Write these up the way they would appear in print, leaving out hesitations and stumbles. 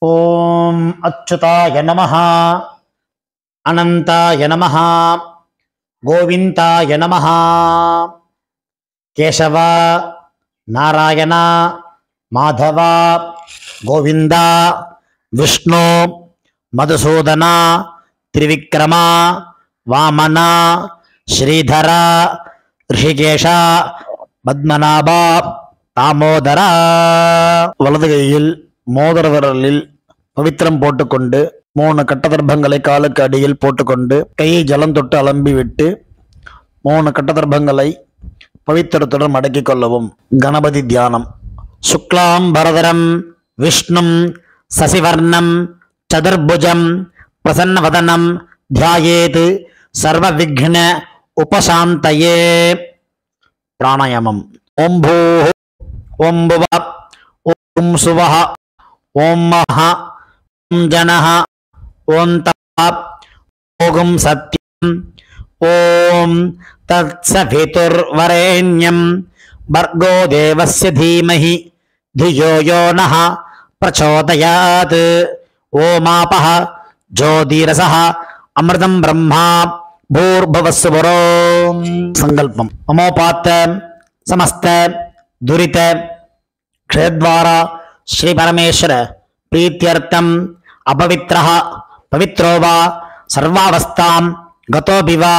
ஓம் அச்சுதாய நமஹ, அனந்தாய நமஹ, கோவிந்தாய நமஹ. கேசவ, நாராயண, மாதவ, கோவிந்தா, விஷ்ணு, மதுசூதன, திரிவிக்ரம, வாமன, ஸ்ரீதர, ரிஷிகேஷ, பத்மநாப, தாமோதர. வலது கையில் மோதிர விரலில் பவித்திரம் போட்டுக்கொண்டு 3 கட்டதர்ப்பங்களை காலுக்கு அடியில் போட்டுக்கொண்டு கையை ஜலம் தொட்டு அலம்பி விட்டு 3 கட்டதர்ப்பங்களை பவித்திரத்துடன் மடக்கிக் கொள்ளவும். கணபதி தியானம். சுக்லாம் பரதரம் விஷ்ணும் சசிவர்ணம் சதுர்புஜம் பிரசன்னவதனம் தியாயேத் சர்வ விக்ன உபசாந்தயே. பிராணாயாமம். ஓம் பூ ஓம் புவ ஓம் சுவஹ ஓம் மஹ ஓம் ஜனஹ ஓம் தப ஓம் சத்யம் ஓம் தத்சவிதுர்வரேண்யம் பர்கோ தேவஸ்ய தீமஹி धियो यो नः प्रचोदयात्. ओमापः ज्योतिरसः अमृतं ब्रह्मा भूर्भुवस्सुवरो. संकल्पम. ममोपात्त समस्त दुरित क्षेत्रद्वारा श्री परमेश्वर प्रीत्यर्थम अपवित्रः पवित्रो वा सर्वावस्थां गतोऽपि वा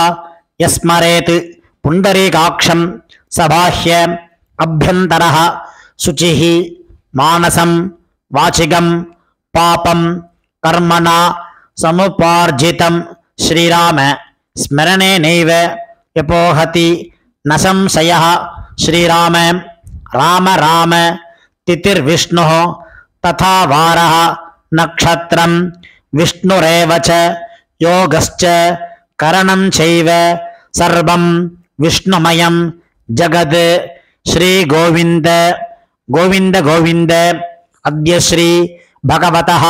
यस्मरेत् पुण्डरीकाक्षं सबाह्य अभ्यन्तरः शुचिः मानसं वाचिकं पापं कर्मणा समुपार्जितं श्रीराम स्मरणेनैव यपोहति न संशयः. श्रीराम राम राम तिथिर्विष्णुः तथा वारः नक्षत्रं विष्णुरेव च योगश्च करणं चैव सर्वं विष्णुमयं जगत्. श्री गोविंद गोविंद गोविंद. अद्य श्री भगवतः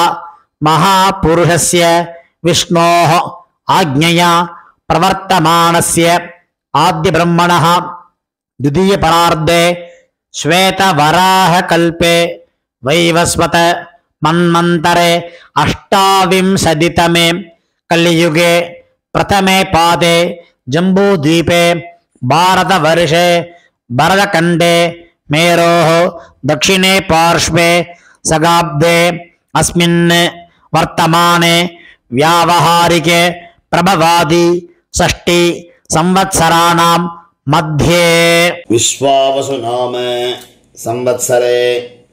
महापुरुषस्य विष्णोः आज्ञया प्रवर्तमानस्य आद्य ब्रह्मणः द्वितीय परार्धे श्वेतवराहकल्पे वैवस्वत मन्वन्तरे अष्टाविंशतितमे कलियुगे प्रथमे पादे जम्बूद्वीपे भारतवर्षे भरतखण्डे मेरोः दक्षिणे पार्श्वे सगाब्दे अस्मिन् वर्तमाने व्यावहारिके प्रभवादि षष्टि संवत्सराणां मध्ये विश्वावसु नाम संवत्सरे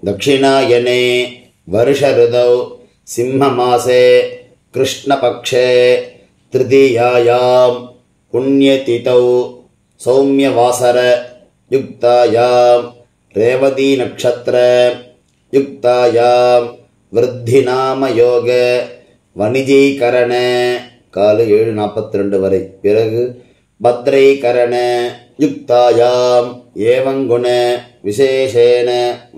दक्षिणायने वर्ष ऋतौ सिंहमासे कृष्णपक्षे तृतीयायां पुण्यतिथौ सौम्यवासर युक्तायां रेवती नक्षत्र युक्तायां वृद्धिनाम योग वणिजीकरण काल 7:42 वரை. பிறகு भद्रैकरण युक्तायां एवं गुण विशेषेण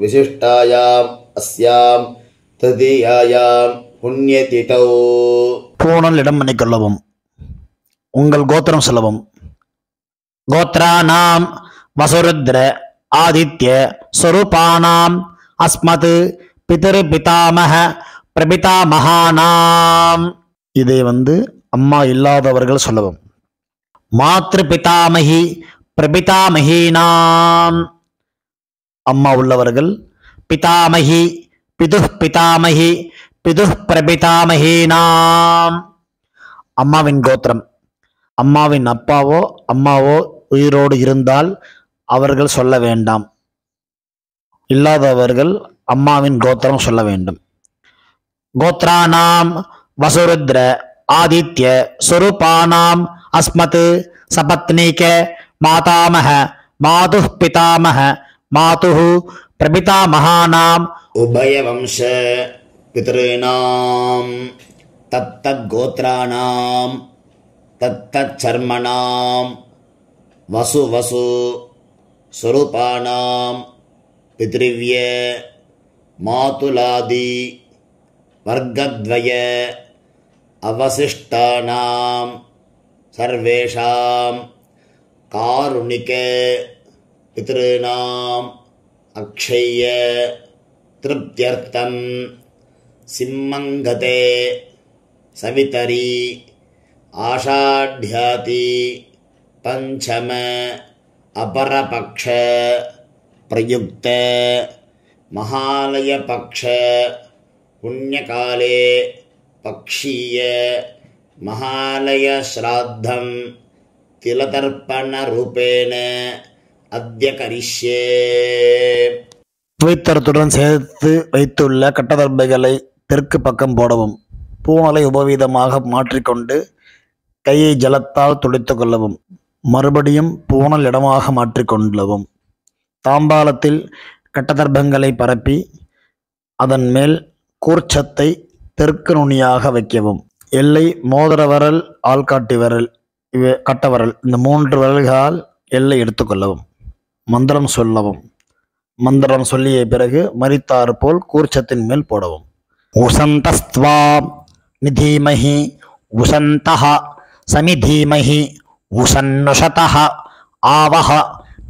विशिष्टायां अस्यां तृतीयायां पुण्यतिथौ. பூணல் இடம் பண்ணிக்கொள்ளவும். உங்கள் கோத்திரம் சொல்லவும். கோத்ராணாம் வசுருத்ர ஆதித்ய ஸ்வரூபானாம் அஸ்மத் பிதர் பிதாமக பிரபிதாமகானாம். இதை அம்மா இல்லாதவர்கள் சொல்லவும். மாத்ரு பிதாமகி பிரபிதாமகீனாம். அம்மா உள்ளவர்கள் பிதாமகி பிதுஹ் பிதாமகி பிதுஹ் பிரபிதாமகீனாம். அம்மாவின் கோத்திரம். அம்மாவின் அப்பாவோ அம்மாவோ உயிரோடு இருந்தால் அவர்கள் சொல்ல வேண்டாம். இல்லாதவர்கள் அம்மாவின் கோத்திரம் சொல்ல வேண்டும். கோத்ராணாம் வசுருத்ர ஆதித்ய ஸ்வரூபானாம் அஸ்மத் சபத்னீக மாதாமக மாதுஹ் பிதாமக மாதுஹ் பிரபிதாமகானாம் उभयवंश पितॄणां तत्तद्गोत्राणां तत्तच्चर्मणां वसु स्वरूपाणां पितृव्य मातुलादि वर्गद्वय अवशिष्टानां सर्वेषां कारुणिक पितॄणाम् अक्षय्य तृप्त्यर्थं சிம்மங்கதே சவிதரி ஆஷாட்யாதி பஞ்சம அபரபக்ஷ பிரயுக்த மகாலயபக்ஷ புண்ணியகாலே பக்ஷீய மகாலய ஸ்ராத்தம் திலதர்ப்பணரூபேண அத்ய கரிஷ்யே. துவைத்தரத்துடன் சேர்த்து வைத்துள்ள கட்டதர்பைகளை தெற்கு பக்கம் போடவும். பூணலை உபவீதமாக மாற்றிக்கொண்டு கையை ஜலத்தால் துடைத்து கொள்ளவும். மறுபடியும் பூணல் இடமாக மாற்றிக்கொள்ளவும். தாம்பாலத்தில் கட்டதர்பங்களை பரப்பி அதன் மேல் கூர்ச்சத்தை தெற்கு நுனியாக வைக்கவும். எல்லை மோதிர விரல், ஆள்காட்டி விரல், கட்டவரல், இந்த 3 விரல்களால் எல்லை எடுத்துக்கொள்ளவும். மந்திரம் சொல்லவும். மந்திரம் சொல்லிய பிறகு மரித்தாறு போல் கூர்ச்சத்தின் மேல் போடவும். உசந்தஸ்த்வா நிதீமஹி உசந்தஹ சமிதீமஹி உசன்னுஷதஹ ஆவஹ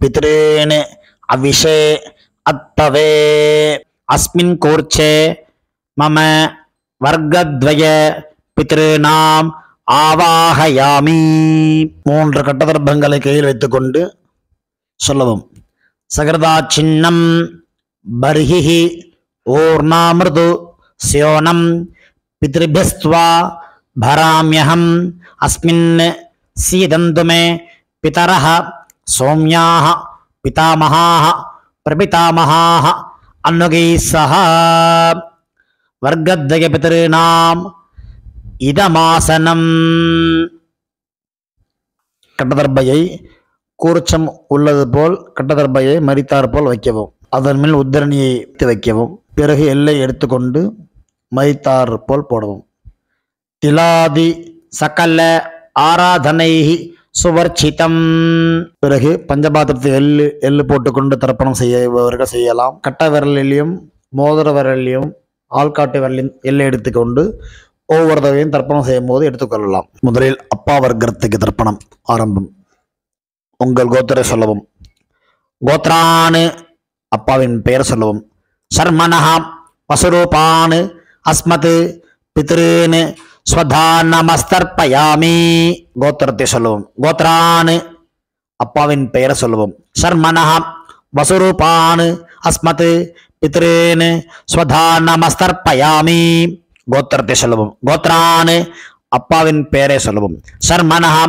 பித்ரேன் அவிஷே அத்தவே அஸ்மின் கூர்ச்சே மம வர்க்கத்வய பித்ருநாம் ஆவாஹயாமி. 3 கட்டதர்பங்களை கையில் வைத்துக்கொண்டு சொல்லவும். சகர்தா சின்னம் பர்ஹி ஓர்ணாமிருது ஸ்யோனம் பித்ருபியஸ்த்வா பராம்யஹம் அஸ்மின் சீதந்து மே பிதரஹ சௌம்யாஹ பிதாமஹாஹ பிரபிதாமஹாஹ அன்னுகைः சஹ வர்க்கத்வய பித்ருநாம் இதமாசனம். கட்டதர்பையை கூர்ச்சம் உள்ளது போல் கட்டதர்பையை மரித்தார் போல் வைக்கவும். அதன் மேல் உத்தரணியை வைக்கவும். பிறகு எல்லை எடுத்துக்கொண்டு மரித்தார் போல் போடவும். திலாதி சகல ஆராதனை சுவர்ச்சிதம். பிறகு பஞ்சபாத்திரத்தை எள்ளு போட்டுக்கொண்டு தர்ப்பணம் செய்யவர்கள் செய்யலாம். கட்ட விரலிலையும் மோதிர விரலிலையும் ஆள்காட்டு விரலையும் எல்லை எடுத்துக்கொண்டு ஒவ்வொரு தடவையும் தர்ப்பணம் செய்யும் போது எடுத்துக்கொள்ளலாம். முதலில் அப்பா வர்க்கத்துக்கு தர்ப்பணம் ஆரம்பம். உங்கள் கோத்திரை சொல்லவும். கோத்ரானு அப்பாவின் பெயர் சொல்லவும். சர்மனஹா வசுரூபான் அஸ்மத் பித்ருன் ஸ்வதானமஸ்தர்ப்பயாமி. கோத்திரத்தை சொல்லவும். கோத்ரானு அப்பாவின் பெயர் சொல்லவும். சர்மனஹா வசுரூபான் அஸ்மத் பித்ருன் ஸ்வதானமஸ்தர்ப்பயாமி. கோத்திரத்தை சொல்லவும். கோத்ரான் அப்பாவின் பெயரை சொல்லவும். சர்மனஹா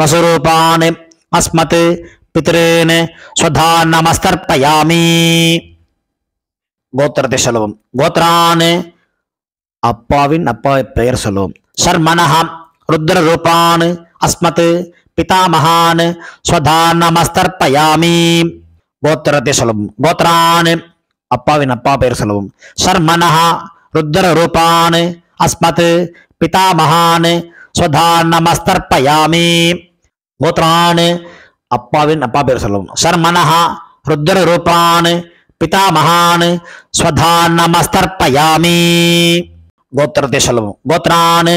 வசுரூபான் அஸ்மத் பித்ருன் ஸ்வதானமஸ்தர்ப்பயாமி. கோத்திரத்தை சொல்லவும். கோத்ரான் அப்பாவின் பெயர் சொல்லவும். சர்மனஹா ருத்ர ரூபான் அஸ்மத் பிதாமஹான் ஸ்வதானமஸ்தர்ப்பயாமி. கோத்திரத்தை சொல்லவும். கோத்ரான் அப்பாவின் பெயர் சொல்லவும். சர்மனஹா ருத்ர ரூபான் அஸ்மத் பிதாமஹான் ஸ்வதானமஸ்தர்ப்பயாமி. கோத்ரான் அப்பாவின் பெயர் சொல்லவும். சர்மனஹா ருத்ர ரூபான் பிதாமஹான் ஸ்வதானமஸ்தர்ப்பயாமி. கோத்திரத்தை சொல்லவும். கோத்ரான்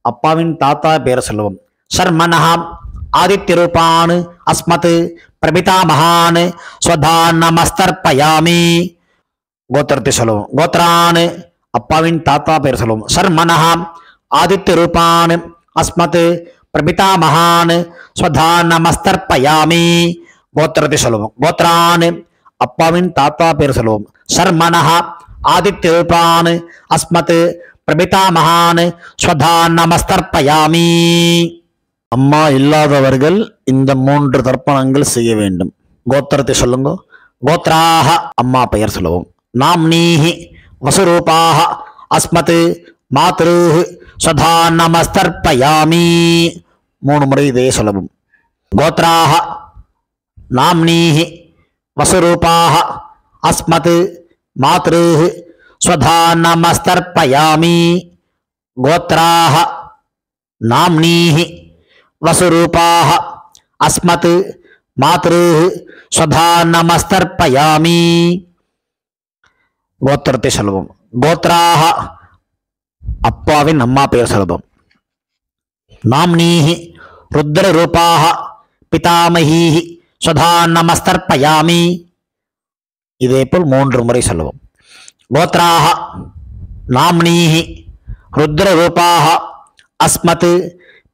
அப்பாவின் தாத்தா பெயர் சொல்லவும். சர்மனஹா ஆதித்ய ரூபான் அஸ்மத் பிரபிதாமஹான் ஸ்வதானமஸ்தர்ப்பயாமி. கோத்திரத்தை சொல்லவும். கோத்ரான் அப்பாவின் தாத்தா பெயர் சொல்லவும். சர்மனஹா ஆதித்ய ரூபான் அஸ்மத் பிரபிதாமஹான் ஸ்வதானமஸ்தர்ப்பயாமி. கோத்திரத்தை சொல்லவும். கோத்ரான் அப்பாவின் தாத்தா பெயர் சொல்லவும். சர்மனஹா ஆதித்ய ரூபான் அஸ்மத் பிரபிதாமஹான் ஸ்வதானமஸ்தர்ப்பயாமி. அம்மா இல்லாதவர்கள் இந்த 3 தர்ப்பணங்கள் செய்ய வேண்டும். கோத்திரத்தை சொல்லுங்க. கோத்ராஹ அம்மா பெயர் சொல்லவும். நாம்னீஹி வசுரூபாஹ அஸ்மத் மாத்ருஹ் ஸ்வதானமஸ்தர்ப்பயாமி. 3 முறை இதே சொல்லவும். கோத்ராஹ நாம்னீஹி வசுரூபாஹ அஸ்மத் மாத்ருஹ் ஸ்வதானமஸ்தர்ப்பயாமி. கோத்ராஹ நாம்னீஹி வசுரூபாஹ அஸ்மத் மாத்ருஹ் ஸ்வதானமஸ்தர்ப்பயாமி. கோத்திரத்தை சொல்லுவோம். கோத்ராஹ அப்பாவின் பெயர் சொல்லுவோம். நாம்னீஹி ருத்ர ரூபாஹ பிதாமஹீஹி ஸ்வதானமஸ்தர்ப்பயாமி. இதே போல் 3 முறை சொல்லுவோம். கோத்ராஹ नाम्नीः रुद्ररूपाः अस्मत्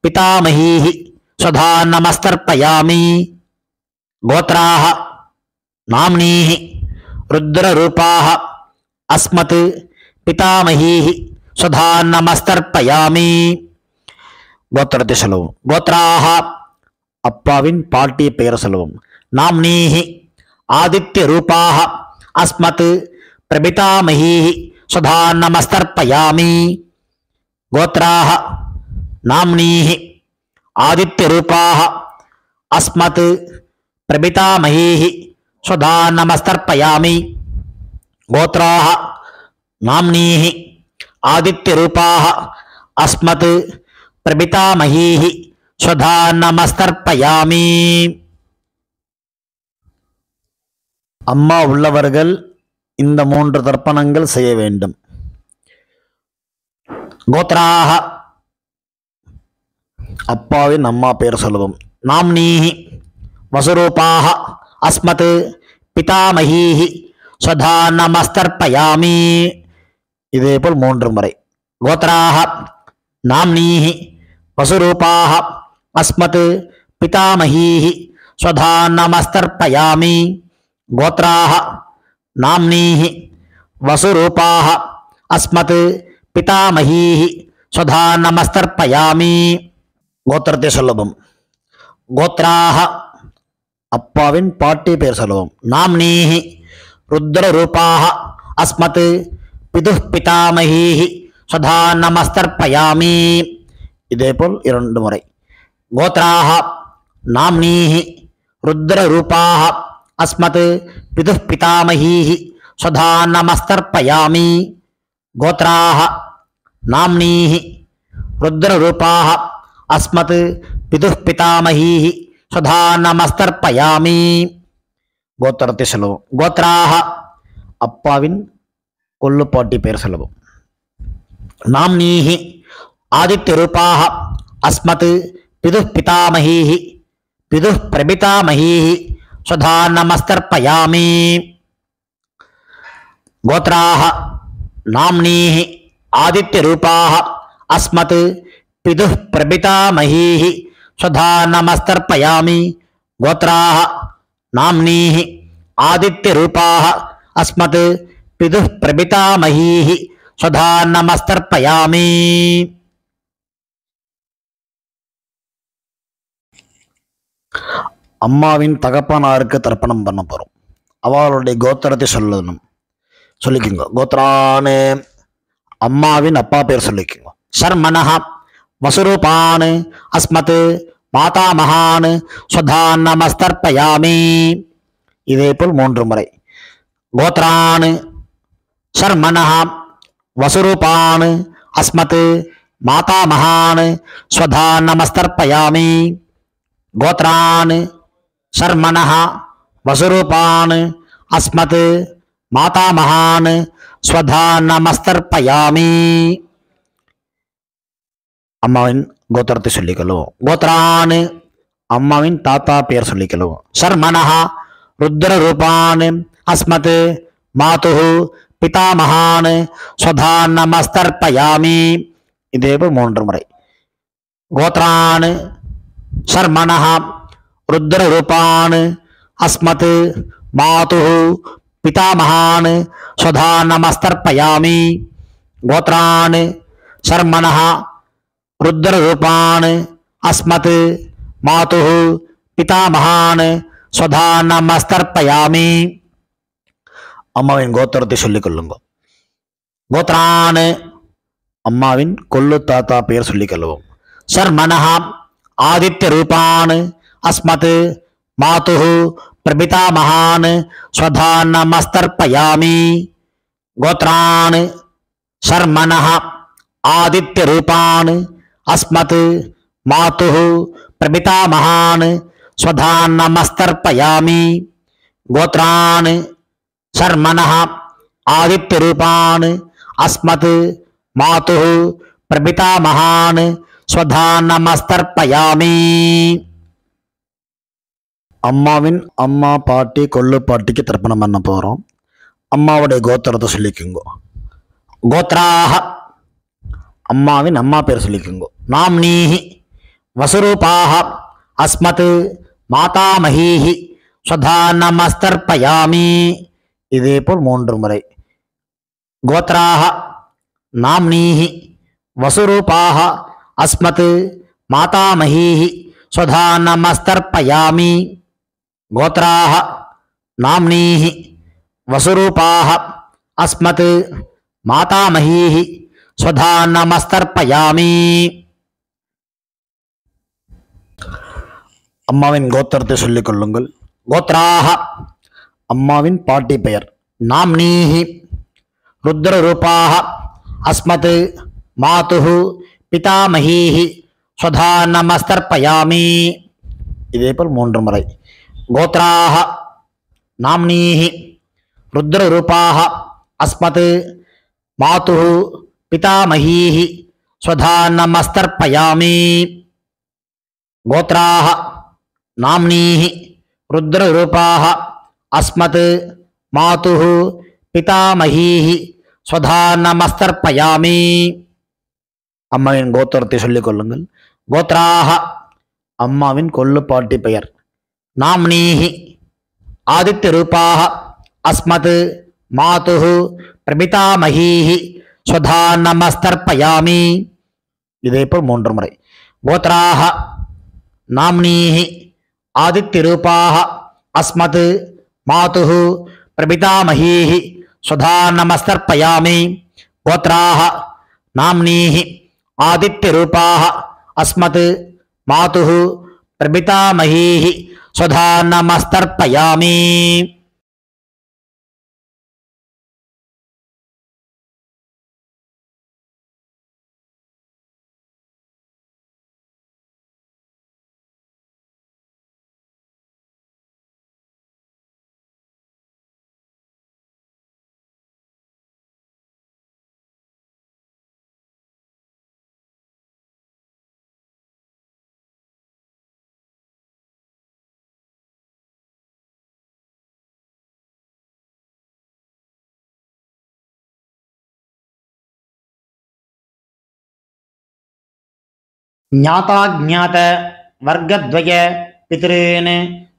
पितामहीः स्वधा नमस्तर्पयामि गोत्राः नाम्नीः रुद्ररूपाः अस्मत् पितामहीः स्वधा नमस्तर्पयामि गोत्रத்தை சொல்லுவோம். கோத்ராஹ அப்பாவின் பாட்டி பெயர் சொல்லுவோம். நாம்னீஹி ஆதித்ய ரூபாஹ அஸ்மத் பிரபிதாமஹீஹி சுதா நமஸ்தர்ப்பயாமி கோத்ராஹ நாம்னீஹி ஆதித்ய ரூபாஹ அஸ்மத் பிரபிதாமஹீஹி சுதா நமஸ்தர்ப்பயாமி கோத்ராஹ நாம்னீஹி ஆதித்ய ரூபாஹ அஸ்மத் பிரபிதாமஹீஹி சுதா நமஸ்தர்ப்பயாமி. அம்மா உள்ளவர்கள் இந்த 3 தர்ப்பணங்கள் செய்ய வேண்டும். கோத்ராஹ அப்பாவின் அம்மா பெயர் சொல்லுவோம். நாம்னீஹி வசுரூபாஹ அஸ்மத் பிதாமஹீஹி சுதா நமஸ்தர்ப்பயாமி. இதேபோல் 3 முறை. கோத்ராஹ நாம்னீஹி வசுரூபாஹ அஸ்மத் பிதாமஹீஹி சுதா நமஸ்தர்ப்பயாமி கோத்ராஹ நாம்னீஹி வசுரூபாஹ அஸ்மத் பிதாமஹீஹி சுதா நமஸ்தர்ப்பயாமி. கோத்திரத்தை சொல்லவும். கோத்ராஹ அப்பாவின் பாட்டி பெயர் சொல்லவும். நாம்னீஹி ருத்ரரூபாஹ அஸ்மத் பிதுஹ் பிதாமஹீஹி சுதா நமஸ்தர்ப்பயாமி. இதேபோல் 2 முறை. கோத்ராஹ நாம்னீஹி ருத்ரரூபாஹ அஸ்மத் பிதுஹ் பிதாமஹீஹி சுதா நமஸ்தர்ப்பயாமி கோத்ராஹ நாம்னீஹி ருத்ரரூபாஹ அஸ்மத் பிதுஹ் பிதாமஹீஹி சுதா நமஸ்தர்ப்பயாமி. கோத்திரத்தை சொல்லுவோம். கோத்ராஹ அப்பாவின் கொள்ளுப்பாட்டி பெயர் சொல்லுவோம். நாம்னீஹி ஆதித்ய ரூபாஹ அஸ்மத் பிதுஹ் பிதாமஹீஹி பிதுஹ் பிரபிதாமஹீஹி சுதா நமஸ்தர்ப்பயாமி கோத்ராஹ நாம்னீஹி ஆதித்ய ரூபாஹ அஸ்மத் பிதுஹ் பிரபிதாமஹீஹி சுதா நமஸ்தர்ப்பயாமி கோத்ராஹ நாம்னீஹி ஆதித்ய ரூபாஹ அஸ்மத் பிதுஹ் பிரபிதாமஹீஹி சுதா நமஸ்தர்ப்பயாமி. அம்மாவின் தகப்பனாருக்கு தர்ப்பணம் பண்ண போறோம். அவளுடைய கோத்திரத்தை சொல்லிக்கோங்க. கோத்ரானு அம்மாவின் அப்பா பேர் சொல்லிக்கோங்க. சர்மனஹ வசுரூபான் அஸ்மத் மாதாமகான் சுதா நமஸ்தர்ப்பயாமி. இதேபோல் 3 முறை. கோத்ரான் சர்மனஹ வசுரூபான் அஸ்மத் மாதாமகான் சுதா நமஸ்தர்ப்பயாமி கோத்ரான் சர்மனஹ வசுரூபான் அஸ்மத் மாதாமகான் சுதா நமஸ்தர்ப்பயாமி. அம்மாவின் கோத்திரத்தை சொல்லிக்கொள்ளுவோம். கோத்ரான் அம்மாவின் தாத்தா பெயர் சொல்லிக்கொள்ளுவோம். சர்மனஹ ருத்ரரூபான் அஸ்மத் மாதுஹு பிதாமகான் சுதா நமஸ்தர்ப்பயாமி. இதேபோல் 3 முறை. கோத்ரான் சர்மனஹ ருத்ரரூபான் அஸ்மத் மாதுஹு பிதாமகான் சுதா நமஸ்தர்ப்பயாமி கோத்ரான் சர்மனஹ ருத்ரரூபான் அஸ்மத் மாதுஹு பிதாமகான் சுதா நமஸ்தர்ப்பயாமி. அம்மாவின் கோத்திரத்தை சொல்லிக் கொள்ளுங்க. கோத்ரான் அம்மாவின் கொள்ளு தாத்தா பெயர் சொல்லிக் கொள்வோம். சர்மனஹ ஆதித்ய ரூபான் அஸ்மத் மாதுஹு பிரபிதாமகான் சுதா நமஸ்தர்ப்பயாமி கோத்ரான் சர்மனஹ ஆதித்ய ரூபான் அஸ்மத் மாதுஹு பிரபிதாமகான் சுதா நமஸ்தர்ப்பயாமி கோத்ரான் சர்மனஹ ஆதித்ய ரூபான் அஸ்மத் மாதுஹு பிரபிதாமகான் சுதா நமஸ்தர்ப்பயாமி. அம்மாவின் அம்மா பாட்டி கொள்ளு பாட்டிக்கு தர்ப்பணம் பண்ண போறோம். அம்மாவுடைய கோத்திரத்தை சொல்லிக்குங்க. கோத்ராஹ அம்மாவின் அம்மா பேர் சொல்லிக்கோங்க. நாம்னீஹி வசுரூபாஹ அஸ்மத் மாதாமஹீஹி ஸ்வதா நமஸ்தர்ப்பயாமி. இதே போல் 3 முறை. கோத்ராஹ நாம்னீஹி வசுரூபாஹ அஸ்மத் மாதாமஹீஹி ஸ்வதா நமஸ்தர்ப்பயாமி. கோத்ராஹ நாம்னீஹி வசுரூபாஹ அஸ்மத் மாதாமஹீஹி ஸ்வதா நமஸ்தர்ப்பயாமி. அம்மாவின் கோத்திரத்தை சொல்லிக் கொள்ளுங்கள். கோத்ராஹ அம்மாவின் பாட்டி பெயர். நாம்னீஹி ருத்ரரூபாஹ அஸ்மத் மாதுஹு பிதாமஹீஹி ஸ்வதா நமஸ்தர்ப்பயாமி. இதே போல் 3 முறை. கோத்ராஹ நாம்னீஹி ருத்ரரூபாஹ அஸ்மத் மாதுஹு பிதாமஹீஹி ஸ்வதா நமஸ்தர்ப்பயாமி. கோத்ராஹ நாம்னீஹி ருத்ரரூபாஹ அஸ்மத் மாதுஹு பிதாமஹீஹி ஸ்வதா நமஸ்தர்ப்பயாமி. அம்மாவின் கோத்திரத்தை சொல்லிக் கொள்ளுங்கள். கோத்ராஹ அம்மாவின் கொள்ளுப்பாட்டி பெயர். நாம்னீஹி ஆதித்யரூபாஹ அஸ்மத் மாதுஹு பிரபிதாமஹீஹி ஸ்வதா நமஸ்தர்ப்பயாமி. இதே போல் 3 முறை. கோத்ராஹ நாம்னீஹி ஆதித்யரூபாஹ அஸ்மத் மாதுஹு பிரபிதாமஹீஹி ஸ்வதா நமஸ்தர்ப்பயாமி. கோத்ராஹ நாம்னீஹி ஆதித்யரூபாஹ அஸ்மத் மாதுஹு பிரபிதாமஹீஹி ஸ்வதா நமஸ்தர்ப்பயாமி. ஞாதாஜ்ஞாத வர்க்கத்வய பித்ருன்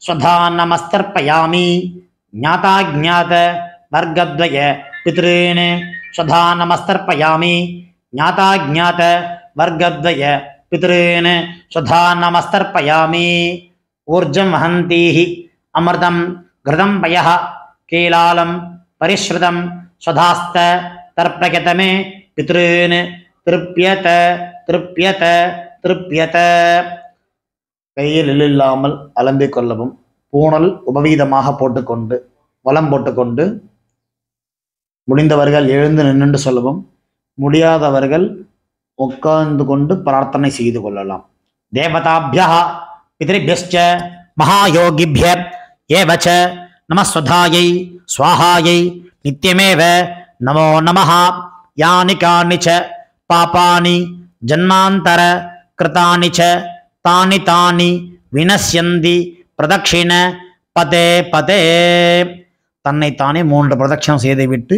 ஸ்வதா நமஸ்தர்ப்பயாமி. ஞாதாஜ்ஞாத வர்க்கத்வய பித்ருன் ஸ்வதா நமஸ்தர்ப்பயாமி. ஞாதாஜ்ஞாத வர்க்கத்வய பித்ருன் ஸ்வதா நமஸ்தர்ப்பயாமி. ஊர்ஜம் வஹந்தீஹி அமிர்தம் கிருதம் பயः கீலாலம் பரிஸ்ருதம் ஸ்வதாஸ்த தர்ப்பயதமே பித்ருன் திருப்யத திருப்யத திருப்யத. கையில் இல்லாமல் அலம்பிக் கொள்ளவும். பூணல் உபவீதமாக போட்டுக்கொண்டு வலம் போட்டுக்கொண்டு முடிந்தவர்கள் எழுந்து நின்று சொல்லவும். முடியாதவர்கள் உட்கார்ந்து கொண்டு பிரார்த்தனை செய்து கொள்ளலாம். தேவதாபியः பித்ருபியஸ்ச மகாயோகிபிய ஏவச நமஸ்வதாயை ஸ்வாஹாயை நித்யமேவ நமோ நமः. யானி கானி ச பாபானி ஜன்மாந்தர கிருதானி ச தானி தானி வினஸ்யந்தி பிரதக்ஷிண பதே பதே. தன்னைத்தானே 3 பிரதட்சணம் செய்துவிட்டு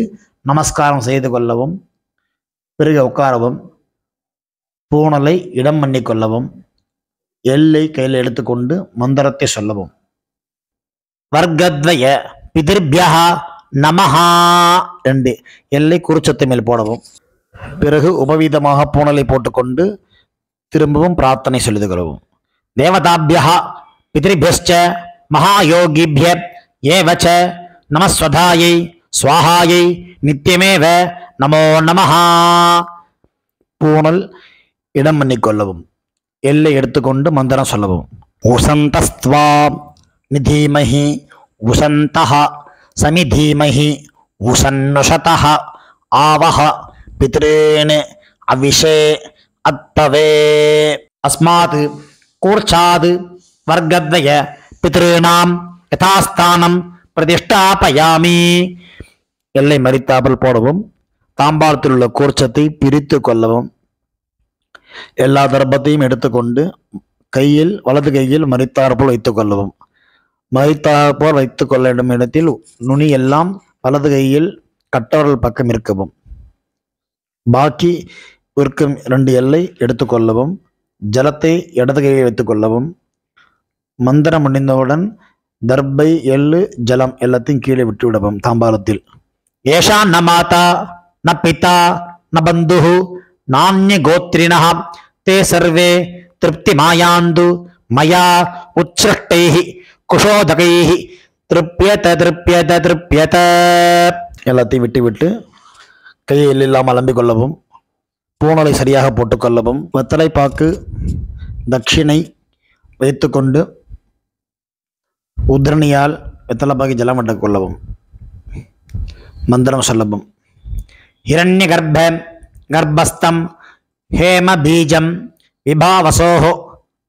நமஸ்காரம் செய்து கொள்ளவும். பிறகு உட்காரவும். பூணலை இடம் பண்ணி கொள்ளவும். எல்லை கையில் எடுத்துக்கொண்டு மந்திரத்தை சொல்லவும். வர்க்கத்வய பிதிர்பியः நமஹா 2 எல்லை குறிச்சத்தை மேல் போடவும். பிறகு உபவீதமாக பூணலை போட்டுக்கொண்டு திரும்பவும் பிரார்த்தனை சொல்லிக் கொள்ளவும். தேவதாபியः பித்ருபியஸ்ச மகாயோகிபிய ஏவச நமஸ்வதாயை ஸ்வாஹாயை நித்யமேவ நமோ நமः. பூணல் இடம் பண்ணிக்கொள்ளவும். எல்லை எடுத்துக்கொண்டு மந்திரம் சொல்லவும். உசந்தஸ்த்வா நிதீமஹி உசந்தஹ சமிதீமஹி உசன்னுஷதஹ ஆவஹ பித்ருன் அவிஷே அத்தவே. அஸ்மாத் கூர்ச்சாத் வர்க்கத்வய பித்ருணாம் யதாஸ்தானம் பிரதிஷ்டாபயாமி. எல்லை மறித்தாமல் போடவும். தாம்பாளத்தில் உள்ள கூர்ச்சத்தை பிரித்து கொள்ளவும். எல்லா தர்ப்பத்தையும் எடுத்துக்கொண்டு கையில் வலது கையில் மறித்தாற்போல் வைத்துக் கொள்ளவும். மறித்தாற்போல் வைத்துக் கொள்ள வேண்டும் இடத்தில் நுனி எல்லாம் வலது கையில் கட்டவரல் பக்கம் இருக்கவும். பாக்கி இருக்கும் 2 எல்லை எடுத்துக்கொள்ளவும். ஜலத்தை இடது கையில் வைத்துக்கொள்ளவும். மந்திரம் முடிந்தவுடன் தர்பை, எள்ளு, ஜலம் எல்லாத்தையும் கீழே விட்டு விடவும் தாம்பாலத்தில். ஏஷா ந மாதா ந பிதா ந பந்து நானிய கோத்ரிண தே சர்வே திருப்தி மாயாந்து மயா உச்சிருஷ்டை குஷோதகை திருப்யத திருப்யத திருப்யத. எல்லாத்தையும் விட்டு விட்டு கையை இல்லாமல் அலம்பிக் கொள்ளவும். பூணலை சரியாக போட்டுக்கொள்ளவும். வெத்தலை பாக்கு தட்சிணை வைத்துக்கொண்டு உத்ரணியால் வெத்தலை பாக்கி ஜலம் விட்டுக் கொள்ளவும். மந்திரம் சொல்லவும். ஹிரண்ய கர்ப்பஸ்தம் ஹேம பீஜம் விபாவசோஹோ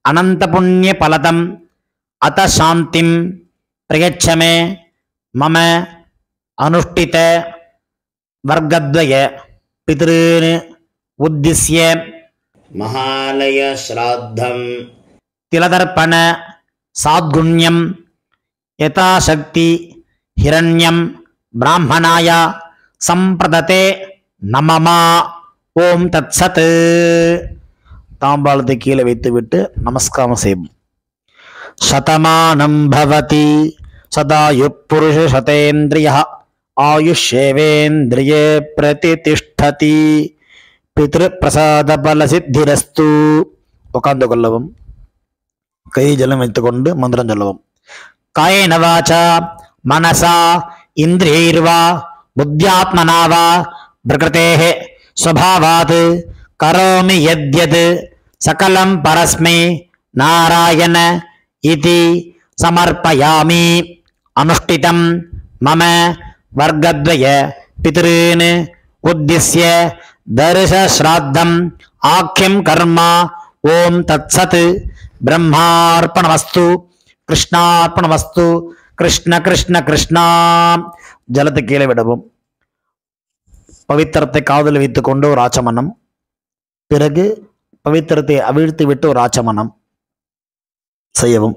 அனந்த புண்ணிய பலதம் அத சாந்திம் பிரயச்சமே மம அனுஷ்டித வர்க்கத்வய பித்ருன் உத்திஸ்ய மகாலய ஸ்ராத்தம் திலதர்ப்பண சாத்குண்யம் யதாசக்தி ஹிரண்யம் பிராமணாய சம்பிரததே நமமா. ஓம் தத் சத். தாம்பாளத்தை கீழே வைத்துவிட்டு நமஸ்காரம் செய்யும். சதமானம் பவதி சதாயு புருஷ சதேந்திரிய ஆயுஷேவேந்திரியே பிரதிதிஷ்டதி பித்ரு பிரசாத பல சித்திரஸ்து. உட்கார்ந்து கொள்ளவும். கை ஜலம் வைத்துக்கொண்டு மந்திரம் சொல்லவும். காயேன வாசா மனசா இந்திரியைர்வா புத்தியாத்மனா வா பிரகிருதேஹ ஸ்வபாவாத் கரோமி யத்யத் சகலம் பரஸ்மை நாராயண இதி சமர்ப்பயாமி. அனுஷ்டிதம் மம வர்க்கத்வய பித்ருன் உத்திஸ்ய தர்ஷ ஸ்ராத்தம் ஆக்கியம் கர்மா. ஓம் தத் சத். பிரம்மார்ப்பணமஸ்து கிருஷ்ணார்ப்பணமஸ்து. கிருஷ்ண கிருஷ்ண கிருஷ்ணா. ஜலத்தை கீழே விடவும். பவித்திரத்தை காதில் வைத்துக்கொண்டு ஒரு ஆச்சமனம். பிறகு பவித்திரத்தை அவிழ்த்து விட்டு ஒரு ஆச்சமனம் செய்யவும்.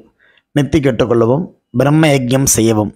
நெத்தி கெட்டுக்கொள்ளவும். பிரம்ம யஜ்யம் செய்யவும்.